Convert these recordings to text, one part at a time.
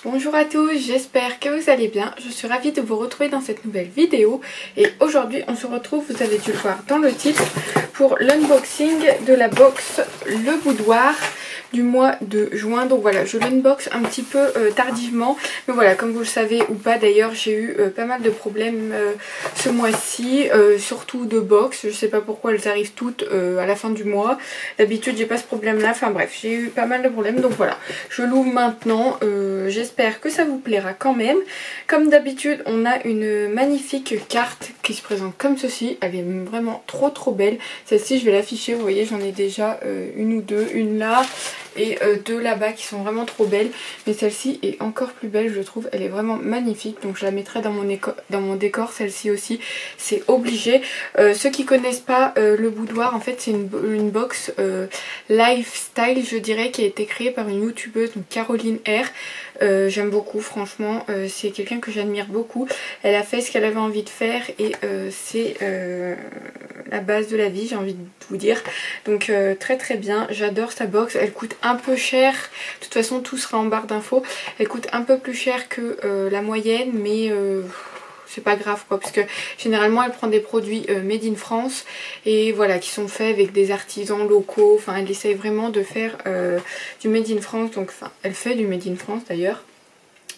Bonjour à tous, j'espère que vous allez bien. Je suis ravie de vous retrouver dans cette nouvelle vidéo. Et aujourd'hui on se retrouve, vous avez dû le voir dans le titre, pour l'unboxing de la box Le Boudoir du mois de juin. Donc voilà, je l'unbox un petit peu tardivement, mais voilà, comme vous le savez ou pas d'ailleurs, j'ai eu pas mal de problèmes ce mois-ci, surtout de box. Je sais pas pourquoi elles arrivent toutes à la fin du mois. D'habitude j'ai pas ce problème là, enfin bref, j'ai eu pas mal de problèmes, donc voilà, je l'ouvre maintenant. J'espère que ça vous plaira quand même. Comme d'habitude, on a une magnifique carte qui se présente comme ceci. Elle est vraiment trop belle. Celle-ci je vais l'afficher, vous voyez, j'en ai déjà une ou deux, une là et deux là-bas qui sont vraiment trop belles, mais celle-ci est encore plus belle je trouve. Elle est vraiment magnifique, donc je la mettrai dans mon décor. Celle-ci aussi, c'est obligé. Ceux qui connaissent pas Le Boudoir, en fait c'est une box lifestyle, je dirais, qui a été créée par une youtubeuse, donc Caroline R. J'aime beaucoup, franchement, c'est quelqu'un que j'admire beaucoup. Elle a fait ce qu'elle avait envie de faire et c'est la base de la vie, j'ai envie de vous dire. Donc très bien, j'adore sa box. Elle coûte un peu cher, de toute façon tout sera en barre d'infos. Elle coûte un peu plus cher que la moyenne, mais c'est pas grave quoi, parce que généralement elle prend des produits made in France et voilà, qui sont faits avec des artisans locaux. Enfin, elle essaye vraiment de faire du made in France, donc enfin elle fait du made in France d'ailleurs.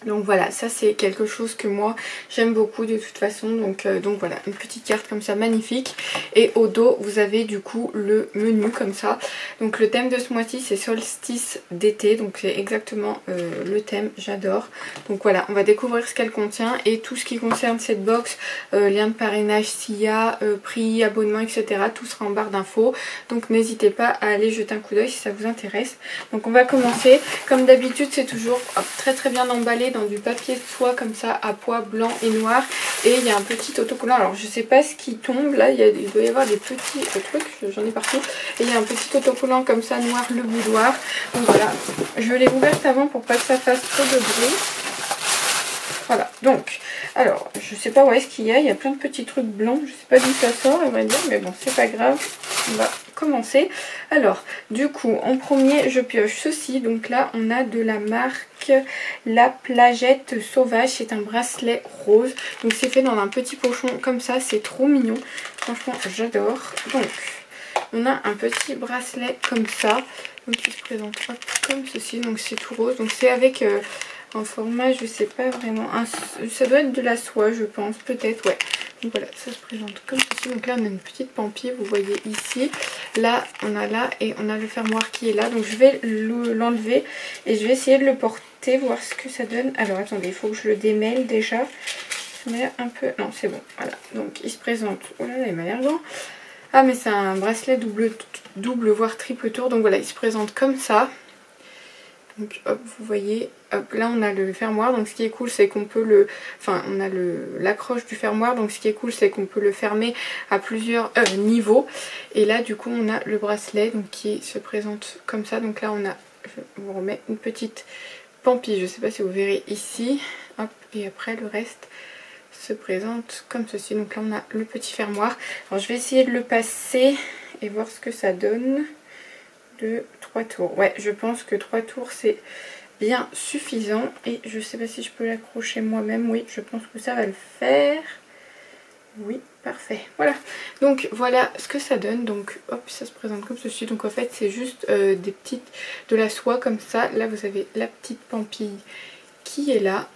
Donc voilà, ça c'est quelque chose que moi j'aime beaucoup de toute façon. Donc voilà, une petite carte comme ça magnifique. Et au dos vous avez du coup le menu comme ça. Donc le thème de ce mois-ci c'est solstice d'été. Donc c'est exactement le thème, j'adore. Donc voilà, on va découvrir ce qu'elle contient. Et tout ce qui concerne cette box, lien de parrainage s'il y a, prix, abonnement, etc. Tout sera en barre d'infos. Donc n'hésitez pas à aller jeter un coup d'œil si ça vous intéresse. Donc on va commencer. Comme d'habitude c'est toujours très bien emballé dans du papier de soie comme ça à pois blanc et noir, et il y a un petit autocollant. Alors je sais pas ce qui tombe là, il doit y avoir des petits trucs, j'en ai partout, et il y a un petit autocollant comme ça noir, Le Boudoir. Donc voilà, je l'ai ouverte avant pour pas que ça fasse trop de bruit. Voilà, donc alors je sais pas où est-ce qu'il y a plein de petits trucs blancs, je sais pas d'où ça sort à vrai dire, mais bon c'est pas grave, on va commencer. Alors du coup en premier je pioche ceci. Donc là on a de la marque La Plagette Sauvage, c'est un bracelet rose, donc c'est fait dans un petit pochon comme ça, c'est trop mignon, franchement j'adore. Donc on a un petit bracelet comme ça, donc il se présente comme ceci, donc c'est tout rose, donc c'est avec un format, je sais pas vraiment, ça doit être de la soie je pense, peut-être, ouais. Donc voilà, ça se présente comme ceci. Donc là on a une petite pampille, vous voyez ici. Là on a là et on a le fermoir qui est là. Donc je vais l'enlever et je vais essayer de le porter, voir ce que ça donne. Alors attendez, il faut que je le démêle déjà. Ça m'a l'air un peu... Non c'est bon, voilà. Donc il se présente... Oh là là, il m'a l'air grand. Ah mais c'est un bracelet double voire triple tour. Donc voilà, il se présente comme ça. Donc hop, vous voyez, hop, là on a le fermoir. Donc ce qui est cool c'est qu'on peut le... Enfin on a l'accroche du fermoir. Donc ce qui est cool c'est qu'on peut le fermer à plusieurs niveaux. Et là du coup on a le bracelet donc, qui se présente comme ça. Donc là on a, je vous remets une petite pampille, je sais pas si vous verrez ici. Hop, et après le reste se présente comme ceci. Donc là on a le petit fermoir. Alors je vais essayer de le passer et voir ce que ça donne. De 3 tours. Ouais, je pense que 3 tours c'est bien suffisant. Et je sais pas si je peux l'accrocher moi-même. Oui, je pense que ça va le faire. Oui, parfait. Voilà. Donc voilà ce que ça donne. Donc hop, ça se présente comme ceci. Donc en fait c'est juste de la soie comme ça. Là vous avez la petite pampille qui est là.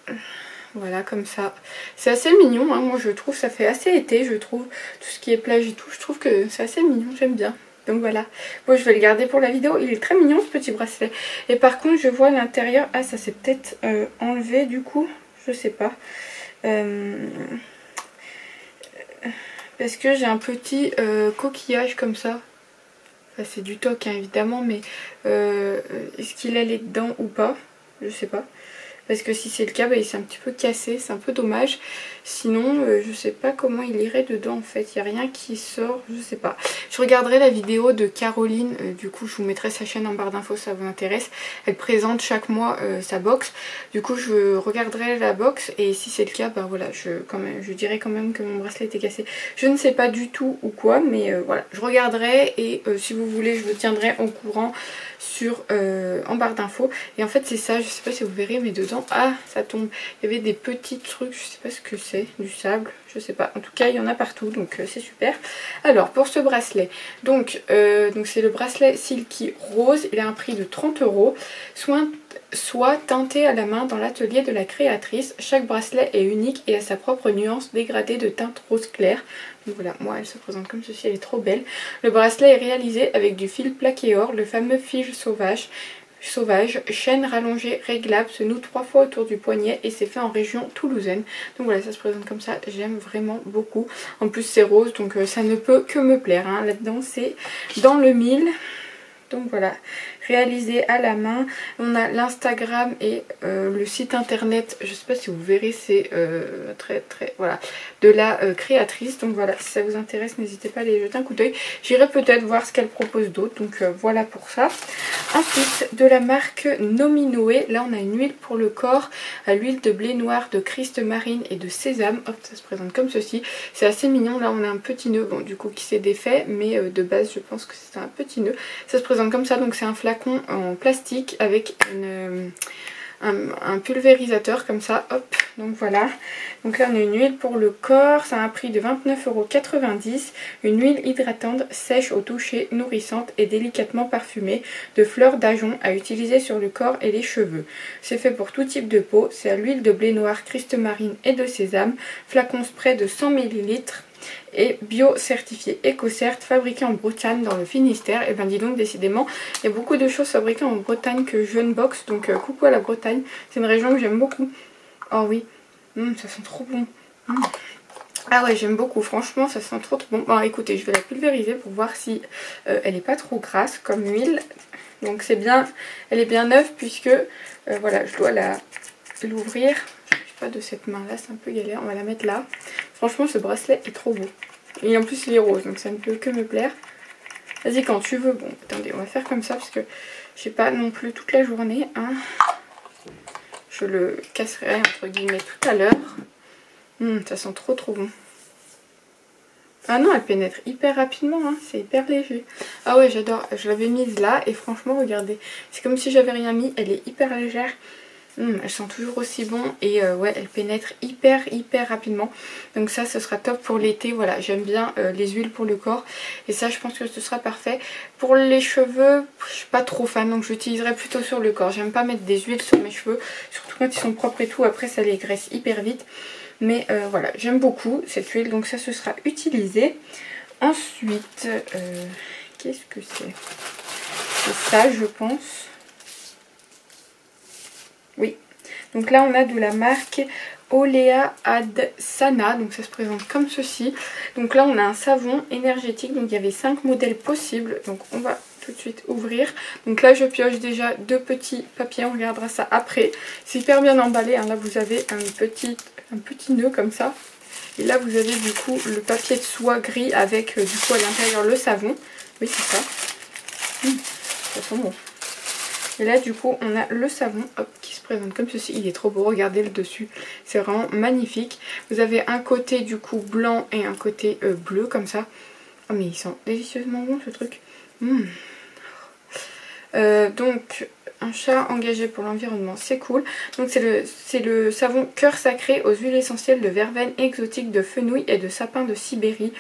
Voilà, comme ça. C'est assez mignon, hein. Moi je trouve ça fait assez été, je trouve. Tout ce qui est plage et tout, je trouve que c'est assez mignon, j'aime bien. Donc voilà, bon je vais le garder pour la vidéo, il est très mignon ce petit bracelet. Et par contre je vois à l'intérieur, ah ça s'est peut-être enlevé du coup, je sais pas. Parce que j'ai un petit coquillage comme ça. Enfin, c'est du toc hein, évidemment, mais est-ce qu'il allait dedans ou pas? Je sais pas. parce que si c'est le cas, bah, il s'est un petit peu cassé, c'est un peu dommage. Sinon, je sais pas comment il irait dedans en fait, il n'y a rien qui sort, je sais pas. Je regarderai la vidéo de Caroline, du coup je vous mettrai sa chaîne en barre d'infos si ça vous intéresse. Elle présente chaque mois sa box, du coup je regarderai la box et si c'est le cas, bah voilà, je dirais quand même que mon bracelet était cassé. Je ne sais pas du tout ou quoi, mais voilà, je regarderai et si vous voulez je vous tiendrai au courant sur en barre d'infos. Et en fait c'est ça, je sais pas si vous verrez, mais dedans, ah ça tombe, il y avait des petits trucs, je sais pas ce que c'est, du sable, je sais pas, en tout cas il y en a partout, donc c'est super. Alors pour ce bracelet, donc c'est le bracelet Silky Rose, il a un prix de 30 €, soit teinté à la main dans l'atelier de la créatrice. Chaque bracelet est unique et a sa propre nuance dégradée de teinte rose clair. Donc voilà, moi elle se présente comme ceci, elle est trop belle. Le bracelet est réalisé avec du fil plaqué or, le fameux fil sauvage, chaîne rallongée réglable, se noue 3 fois autour du poignet et c'est fait en région toulousaine. Donc voilà, ça se présente comme ça, j'aime vraiment beaucoup. En plus c'est rose, donc ça ne peut que me plaire, hein. Là-dedans c'est dans le mille. Donc voilà, réalisé à la main. On a l'Instagram et le site internet, je sais pas si vous verrez, c'est voilà, de la créatrice. Donc voilà, si ça vous intéresse, n'hésitez pas à aller jeter un coup d'œil. J'irai peut-être voir ce qu'elle propose d'autre, donc voilà pour ça. Ensuite, de la marque Nominoé, là on a une huile pour le corps, à l'huile de blé noir, de Christ marine et de sésame. Hop, ça se présente comme ceci. C'est assez mignon, là on a un petit nœud, bon du coup qui s'est défait, mais de base je pense que c'est un petit nœud. Ça se présente comme ça, donc c'est un flacon en plastique avec un pulvérisateur comme ça, hop, donc voilà. Donc là on a une huile pour le corps, ça a un prix de 29,90 €, une huile hydratante, sèche au toucher, nourrissante et délicatement parfumée, de fleurs d'ajonc à utiliser sur le corps et les cheveux. C'est fait pour tout type de peau, c'est à l'huile de blé noir, Christ marine et de sésame, flacon spray de 100 ml. Et bio certifié EcoCert, fabriqué en Bretagne dans le Finistère. Et ben dis donc, décidément il y a beaucoup de choses fabriquées en Bretagne que je unbox, donc coucou à la Bretagne, c'est une région que j'aime beaucoup. Oh oui, ça sent trop bon. Ah ouais, j'aime beaucoup, franchement ça sent trop bon. Bon écoutez, je vais la pulvériser pour voir si elle est pas trop grasse comme huile. Donc c'est bien, elle est bien neuve puisque voilà, je dois l'ouvrir. Pas de cette main là, c'est un peu galère, on va la mettre là. Franchement ce bracelet est trop beau, et en plus il est rose, donc ça ne peut que me plaire. Vas-y quand tu veux. Bon attendez, on va faire comme ça parce que j'ai pas non plus toute la journée, hein. Je le casserai entre guillemets tout à l'heure. Ça sent trop bon. Ah non, elle pénètre hyper rapidement, hein. C'est hyper léger. Ah ouais, j'adore, je l'avais mise là et franchement regardez, c'est comme si j'avais rien mis, elle est hyper légère. Elle sent toujours aussi bon et ouais, elle pénètre hyper rapidement. Donc ça, ce sera top pour l'été. Voilà, j'aime bien les huiles pour le corps et ça, je pense que ce sera parfait. Pour les cheveux, je suis pas trop fan, donc j'utiliserai plutôt sur le corps. J'aime pas mettre des huiles sur mes cheveux, surtout quand ils sont propres et tout. Après, ça les graisse hyper vite. Mais voilà, j'aime beaucoup cette huile, donc ça, ce sera utilisé. Ensuite, qu'est-ce que c'est? C'est ça, je pense. Oui, donc là on a de la marque Olea Ad Sana, donc ça se présente comme ceci. Donc là on a un savon énergétique, donc il y avait 5 modèles possibles, donc on va tout de suite ouvrir. Donc là je pioche déjà 2 petits papiers, on regardera ça après. C'est hyper bien emballé, hein. Là vous avez un petit nœud comme ça. Et là vous avez du coup le papier de soie gris avec du coup à l'intérieur le savon. Oui c'est ça. Ça sent bon. Et là du coup on a le savon, hop, qui se présente comme ceci. Il est trop beau, regardez le dessus, c'est vraiment magnifique. Vous avez un côté du coup blanc et un côté bleu comme ça. Oh mais il sent délicieusement bon ce truc. Donc un chat engagé pour l'environnement, c'est cool. Donc c'est le savon cœur sacré aux huiles essentielles de verveine exotique, de fenouil et de sapin de Sibérie.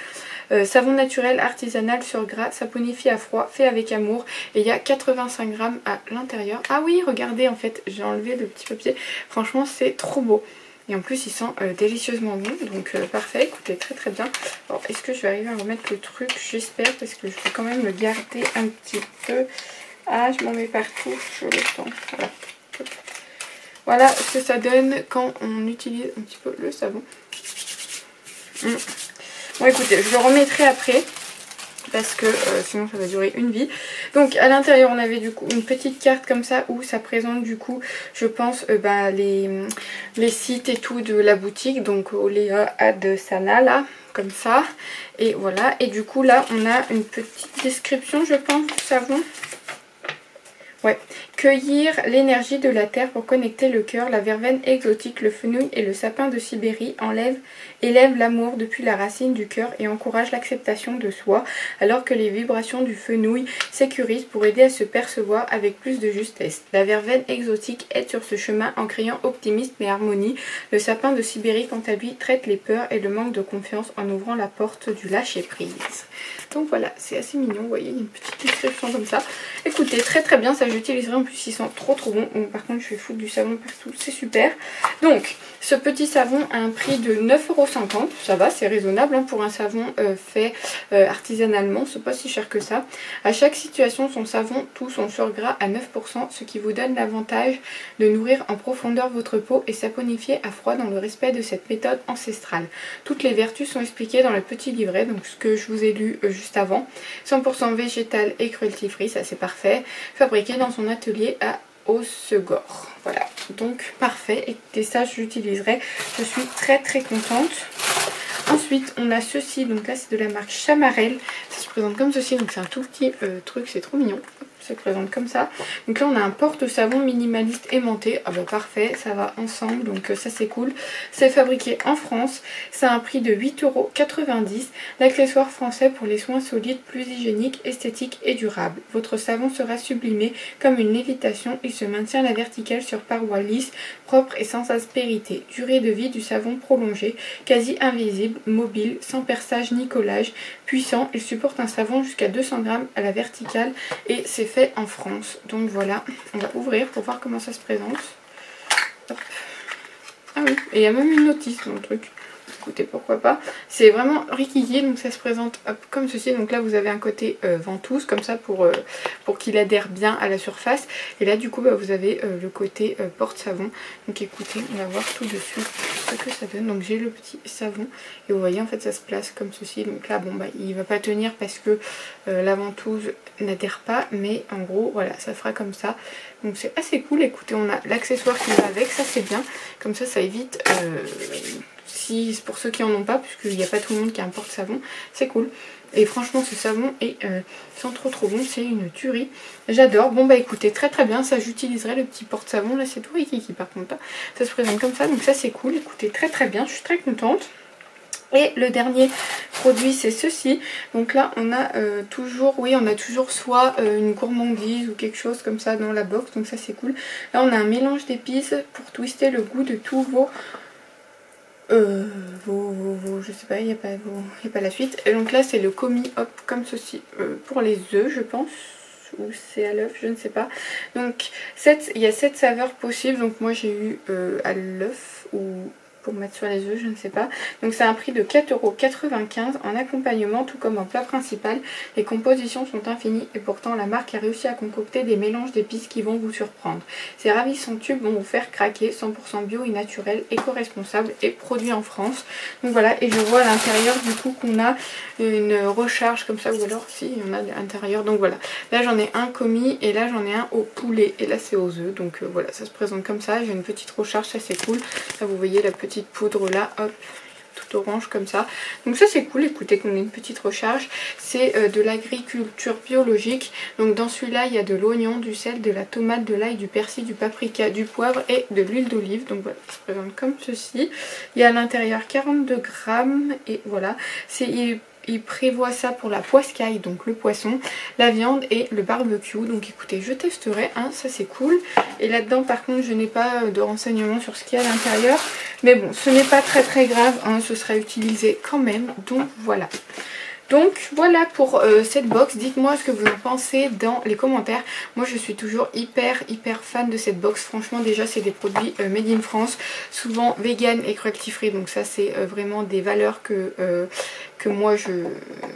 Savon naturel, artisanal, sur gras, saponifié à froid, fait avec amour. Et il y a 85 grammes à l'intérieur. Ah oui, regardez, en fait, j'ai enlevé le petit papier. Franchement, c'est trop beau. Et en plus, il sent délicieusement bon. Donc, parfait, écoutez, très bien. Alors, est-ce que je vais arriver à remettre le truc? J'espère, parce que je vais quand même le garder un petit peu. Ah, je m'en mets partout, je le sens. Voilà. Voilà ce que ça donne quand on utilise un petit peu le savon. Bon écoutez, je le remettrai après. parce que sinon ça va durer une vie. Donc à l'intérieur on avait du coup une petite carte comme ça où ça présente du coup je pense les sites et tout de la boutique, donc Olea Ad Sana là, comme ça, et voilà. Et du coup là on a une petite description je pense du savon. Ouais, cueillir l'énergie de la terre pour connecter le cœur, la verveine exotique, le fenouil et le sapin de Sibérie élève l'amour depuis la racine du cœur et encourage l'acceptation de soi, alors que les vibrations du fenouil sécurisent pour aider à se percevoir avec plus de justesse. La verveine exotique aide sur ce chemin en criant optimisme et harmonie. Le sapin de Sibérie, quant à lui, traite les peurs et le manque de confiance en ouvrant la porte du lâcher prise. Donc voilà, c'est assez mignon, vous voyez, il y a une petite description comme ça. Écoutez, très très bien, ça j'utiliserai, en plus il sent trop bon. Bon, par contre je vais foutre du savon partout, c'est super. Donc ce petit savon a un prix de 9,50 €, ça va, c'est raisonnable hein, pour un savon fait artisanalement, c'est pas si cher que ça. À chaque situation, son savon touche son surgras à 9%, ce qui vous donne l'avantage de nourrir en profondeur votre peau et saponifier à froid dans le respect de cette méthode ancestrale. Toutes les vertus sont expliquées dans le petit livret, donc ce que je vous ai lu juste avant. 100% végétal et cruelty free, ça c'est parfait. Fabriqué dans son atelier à Hossegor. Voilà, donc parfait. Écoutez, ça j'utiliserai. Je suis très très contente. Ensuite, on a ceci. Donc là, c'est de la marque Chamarelle. Ça se présente comme ceci. Donc c'est un tout petit truc. C'est trop mignon. Ça se présente comme ça. Donc là on a un porte-savon minimaliste aimanté. Ah bah parfait, ça va ensemble, donc ça c'est cool. C'est fabriqué en France, ça a un prix de 8,90 €. L'accessoire français pour les soins solides, plus hygiéniques, esthétiques et durables. Votre savon sera sublimé comme une lévitation. Il se maintient à la verticale sur parois lisses, propres et sans aspérité. Durée de vie du savon prolongée, quasi invisible, mobile, sans perçage ni collage. Puissant, il supporte un savon jusqu'à 200 g à la verticale et c'est fait en France. Donc voilà, on va ouvrir pour voir comment ça se présente. Hop. Ah oui, et il y a même une notice dans le truc. Écoutez, pourquoi pas. C'est vraiment riquillé, donc ça se présente hop, comme ceci. Donc là vous avez un côté ventouse comme ça pour qu'il adhère bien à la surface. Et là du coup bah, vous avez le côté porte-savon. Donc écoutez, on va voir tout dessus ce que ça donne. Donc j'ai le petit savon et vous voyez en fait ça se place comme ceci. Donc là bon bah il va pas tenir parce que la ventouse n'adhère pas, mais en gros voilà ça fera comme ça. Donc c'est assez cool. Écoutez, on a l'accessoire qui va avec, ça c'est bien. Comme ça évite... si pour ceux qui en ont pas, puisqu'il n'y a pas tout le monde qui a un porte-savon, c'est cool. Et franchement ce savon est sans trop bon, c'est une tuerie. J'adore. Bon bah écoutez, très très bien, ça j'utiliserai le petit porte-savon. Là c'est tout rikiki par contre, hein. Ça se présente comme ça, donc ça c'est cool. Écoutez, très très bien, je suis très contente. Et le dernier produit c'est ceci. Donc là on a toujours, oui on a toujours soit une gourmandise ou quelque chose comme ça dans la box, donc ça c'est cool. Là on a un mélange d'épices pour twister le goût de tous vos... je sais pas, il n'y a pas la suite. Et donc là c'est le commis hop comme ceci pour les œufs je pense, ou c'est à l'œuf, je ne sais pas. Donc il y a 7 saveurs possibles, donc moi j'ai eu à l'œuf ou pour mettre sur les œufs, je ne sais pas. Donc c'est un prix de 4,95 € en accompagnement, tout comme en plat principal. Les compositions sont infinies et pourtant la marque a réussi à concocter des mélanges d'épices qui vont vous surprendre. Ces ravissants tubes vont vous faire craquer, 100% bio et naturel, éco-responsable et produit en France. Donc voilà, et je vois à l'intérieur du coup qu'on a une recharge comme ça, ou alors si on a à l'intérieur. Donc voilà, là j'en ai un commis et là j'en ai un au poulet et là c'est aux œufs. Donc voilà, ça se présente comme ça. J'ai une petite recharge, ça c'est cool. Là vous voyez la petite poudre là, hop, tout orange comme ça. Donc ça c'est cool, écoutez qu'on ait une petite recharge. C'est de l'agriculture biologique. Donc dans celui-là il y a de l'oignon, du sel, de la tomate, de l'ail, du persil, du paprika, du poivre et de l'huile d'olive. Donc voilà, ça se présente comme ceci. Il y a à l'intérieur 42 grammes et voilà. Il prévoit ça pour la poiscaille, donc le poisson, la viande et le barbecue. Donc écoutez, je testerai, hein, ça c'est cool. Et là-dedans par contre je n'ai pas de renseignements sur ce qu'il y a à l'intérieur. Mais bon, ce n'est pas très grave, hein, ce sera utilisé quand même. Donc voilà. Donc voilà pour cette box. Dites-moi ce que vous en pensez dans les commentaires. Moi je suis toujours hyper fan de cette box. Franchement déjà c'est des produits made in France, souvent vegan et cruelty free. Donc ça c'est vraiment des valeurs que moi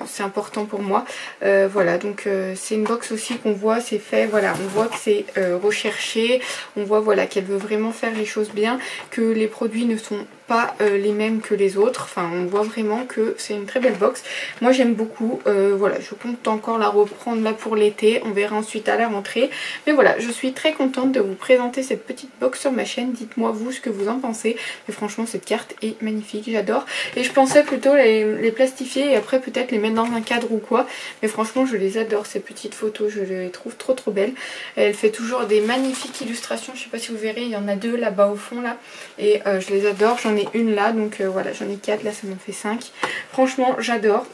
c'est important pour moi. Voilà, donc c'est une box aussi qu'on voit, c'est fait, voilà, on voit que c'est recherché, on voit voilà qu'elle veut vraiment faire les choses bien, que les produits ne sont pas les mêmes que les autres. Enfin on voit vraiment que c'est une très belle box. Moi j'aime beaucoup. Voilà, je compte encore la reprendre là pour l'été. On verra ensuite à la rentrée. Mais voilà, je suis très contente de vous présenter cette petite box sur ma chaîne. Dites-moi vous ce que vous en pensez. Mais franchement cette carte est magnifique, j'adore. Et je pensais plutôt les plastifier et après peut-être les mettre dans un cadre ou quoi. Mais franchement je les adore ces petites photos, je les trouve trop belles. Elle fait toujours des magnifiques illustrations, je sais pas si vous verrez, il y en a 2 là-bas au fond là. Et je les adore, j'en ai une là, donc voilà, j'en ai 4, là ça m'en fait 5. Franchement j'adore.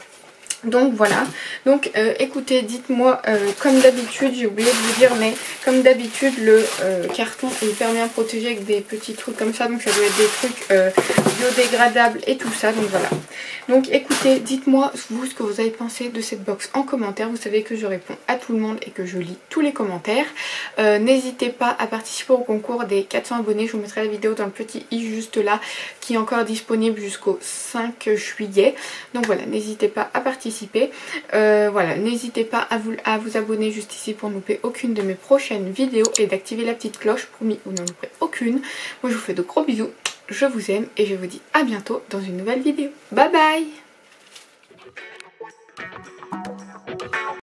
Donc voilà, donc écoutez, dites-moi, comme d'habitude, j'ai oublié de vous dire, mais comme d'habitude le carton est hyper bien protégé avec des petits trucs comme ça, donc ça doit être des trucs biodégradables et tout ça, donc voilà. Donc écoutez, dites-moi vous ce que vous avez pensé de cette box en commentaire. Vous savez que je réponds à tout le monde et que je lis tous les commentaires. N'hésitez pas à participer au concours des 400 abonnés, je vous mettrai la vidéo dans le petit i juste là, qui est encore disponible jusqu'au 5 juillet. Donc voilà, n'hésitez pas à participer. Voilà, n'hésitez pas à vous abonner juste ici pour ne louper aucune de mes prochaines vidéos et d'activer la petite cloche pour vous n'en louper aucune. Moi je vous fais de gros bisous, je vous aime et je vous dis à bientôt dans une nouvelle vidéo. Bye bye.